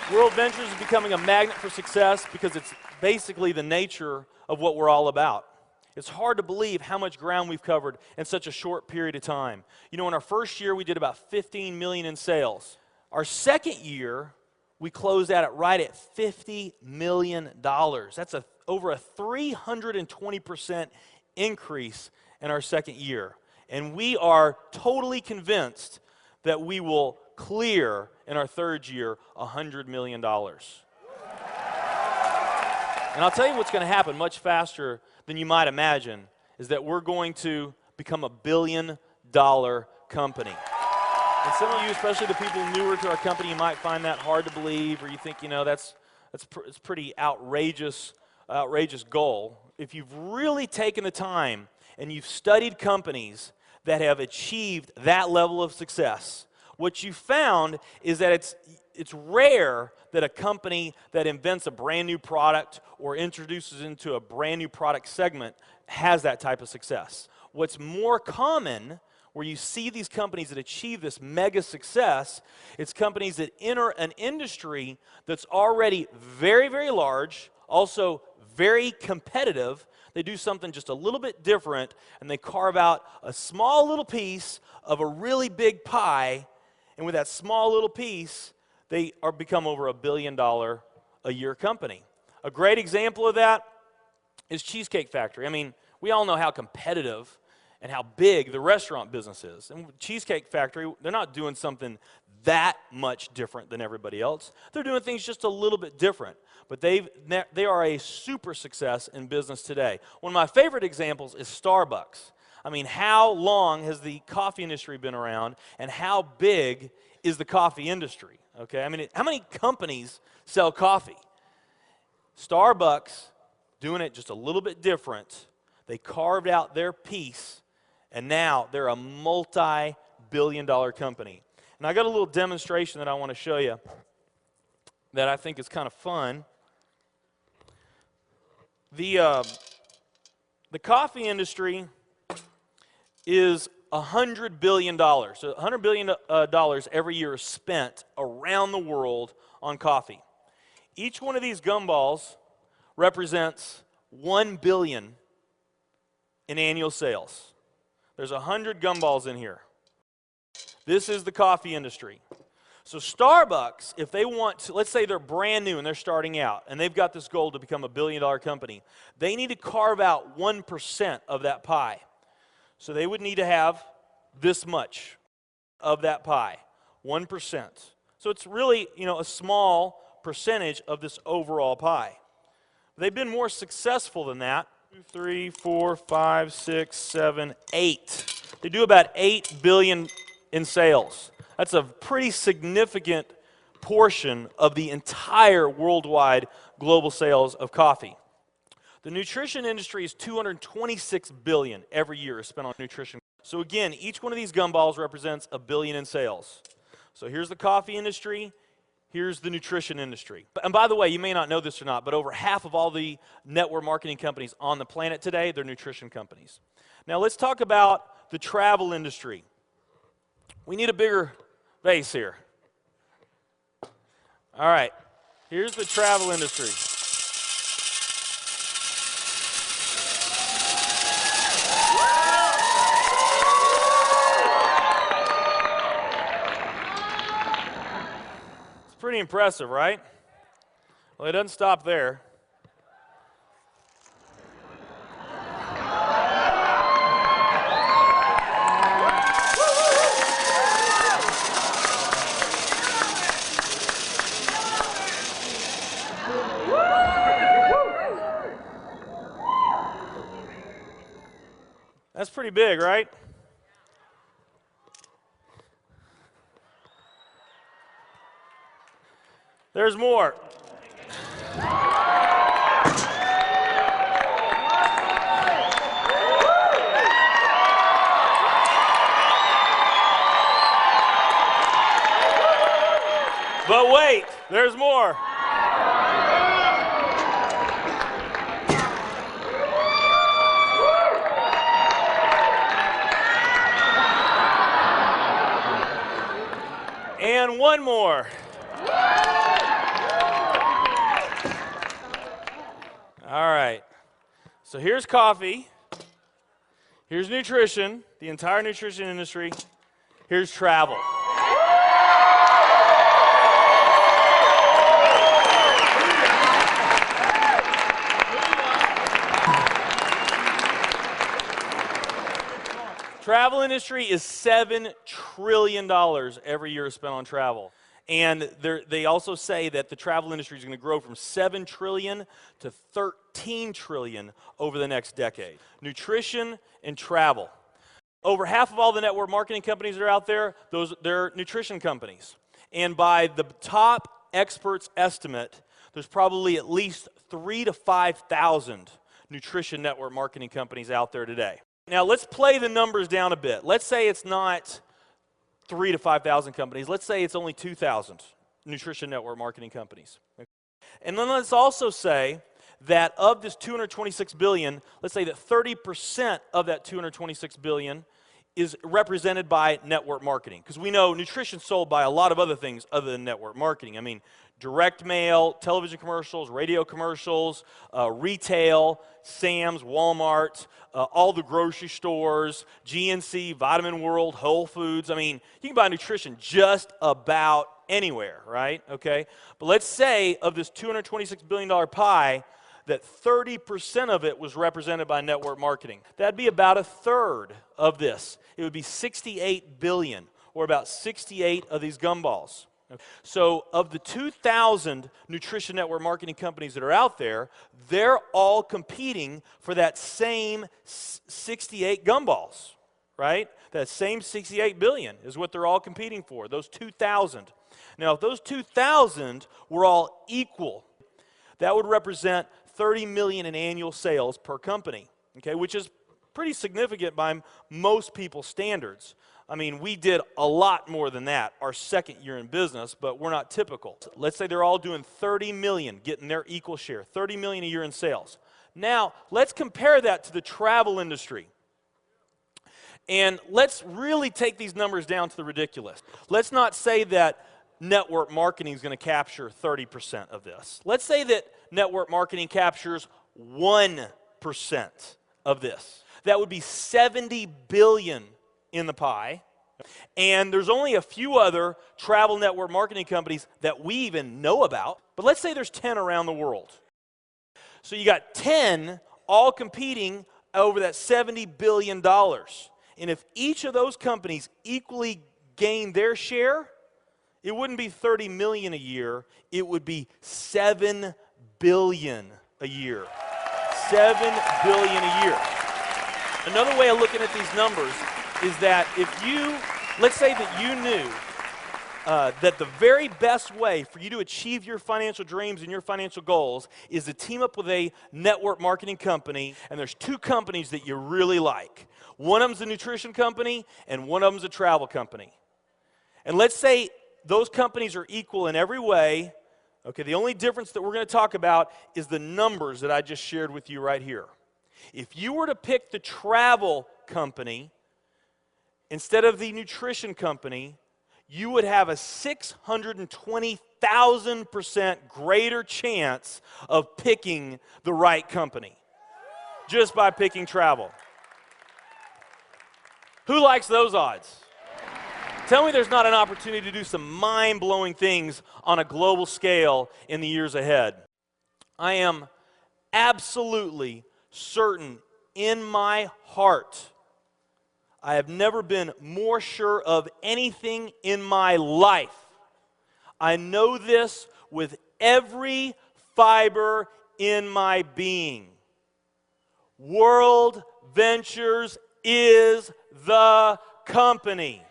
WorldVentures is becoming a magnet for success because it's basically the nature of what we're all about. It's hard to believe how much ground we've covered in such a short period of time. You know, in our first year, we did about 15 million in sales. Our second year, we closed out at right at $50 million. That's over a 320% increase in our second year. And we are totally convinced that we will clear in our third year $100 million. And I'll tell you what's going to happen much faster than you might imagine is that we're going to become a billion-dollar company. And some of you, especially the people newer to our company, you might find that hard to believe, or you think, you know, it's pretty outrageous goal. If you've really taken the time and you've studied companies that have achieved that level of success, what you found is that it's rare that a company that invents a brand new product or introduces into a brand new product segment has that type of success. What's more common, where you see these companies that achieve this mega success, it's companies that enter an industry that's already very, very large, also very competitive. They do something just a little bit different, and they carve out a small little piece of a really big pie, and with that small little piece, they become over $1 billion a year company. A great example of that is Cheesecake Factory. I mean, we all know how competitive and how big the restaurant business is. And Cheesecake Factory, they're not doing something that much different than everybody else. They're doing things just a little bit different. But they are a super success in business today. One of my favorite examples is Starbucks. I mean, how long has the coffee industry been around, and how big is the coffee industry? Okay, I mean, how many companies sell coffee? Starbucks, doing it just a little bit different, they carved out their piece, and now they're a multi-billion-dollar company. And I got a little demonstration that I want to show you that I think is kind of fun. The coffee industry is $100 billion. So $100 billion every year is spent around the world on coffee. Each one of these gumballs represents $1 billion in annual sales. There's 100 gumballs in here. This is the coffee industry. So Starbucks, if they want to, let's say they're brand new and they're starting out, and they've got this goal to become a billion-dollar company, they need to carve out 1% of that pie. So they would need to have this much of that pie, 1%. So it's really, you know, a small percentage of this overall pie. They've been more successful than that. 2, 3, 4, 5, 6, 7, 8. They do about $8 billion in sales. That's a pretty significant portion of the entire worldwide global sales of coffee. The nutrition industry is $226 billion every year is spent on nutrition. So again, each one of these gumballs represents $1 billion in sales. So here's the coffee industry, here's the nutrition industry. And by the way, you may not know this or not, but over half of all the network marketing companies on the planet today, they're nutrition companies. Now let's talk about the travel industry. We need a bigger base here. All right, here's the travel industry. Pretty impressive, right? Well, it doesn't stop there. That's pretty big, right? There's more. But wait, there's more. And one more. All right. So here's coffee. Here's nutrition, the entire nutrition industry. Here's travel. Travel industry is $7 trillion every year spent on travel. And they also say that the travel industry is going to grow from $7 trillion to $13 trillion over the next decade. Nutrition and travel. Over half of all the network marketing companies that are out there, they're nutrition companies. And by the top experts' estimate, there's probably at least 3,000 to 5,000 nutrition network marketing companies out there today. Now let's play the numbers down a bit. Let's say it's not 3,000 to 5,000 companies. Let's say it's only 2,000 nutrition network marketing companies. And then let's also say that of this $226 billion, let's say that 30% of that $226 billion is represented by network marketing. Because we know nutrition's sold by a lot of other things other than network marketing. I mean, direct mail, television commercials, radio commercials, retail, Sam's, Walmart, all the grocery stores, GNC, Vitamin World, Whole Foods. I mean, you can buy nutrition just about anywhere, right? Okay? But let's say of this $226 billion pie, that 30% of it was represented by network marketing. That'd be about a third of this. It would be 68 billion, or about 68 of these gumballs. So of the 2,000 nutrition network marketing companies that are out there, they're all competing for that same 68 gumballs, right? That same 68 billion is what they're all competing for, those 2,000. Now, if those 2,000 were all equal, that would represent 30 million in annual sales per company, okay, which is pretty significant by most people's standards. I mean, we did a lot more than that our second year in business, but we're not typical. Let's say they're all doing 30 million, getting their equal share, 30 million a year in sales. Now, let's compare that to the travel industry. And let's really take these numbers down to the ridiculous. Let's not say that network marketing is going to capture 30% of this. Let's say that network marketing captures 1% of this. That would be 70 billion in the pie. And there's only a few other travel network marketing companies that we even know about. But let's say there's 10 around the world. So you got 10 all competing over that $70 billion. And if each of those companies equally gain their share, it wouldn't be 30 million a year, it would be 7 billion a year. 7 billion a year. Another way of looking at these numbers is that if you, let's say that you knew that the very best way for you to achieve your financial dreams and your financial goals is to team up with a network marketing company, and there's two companies that you really like. One of them's a nutrition company, and one of them's a travel company. And let's say those companies are equal in every way. Okay, the only difference that we're going to talk about is the numbers that I just shared with you right here. If you were to pick the travel company instead of the nutrition company, you would have a 620,000% greater chance of picking the right company just by picking travel. Who likes those odds? Tell me there's not an opportunity to do some mind-blowing things on a global scale in the years ahead. I am absolutely certain in my heart, I have never been more sure of anything in my life. I know this with every fiber in my being. WorldVentures is the company.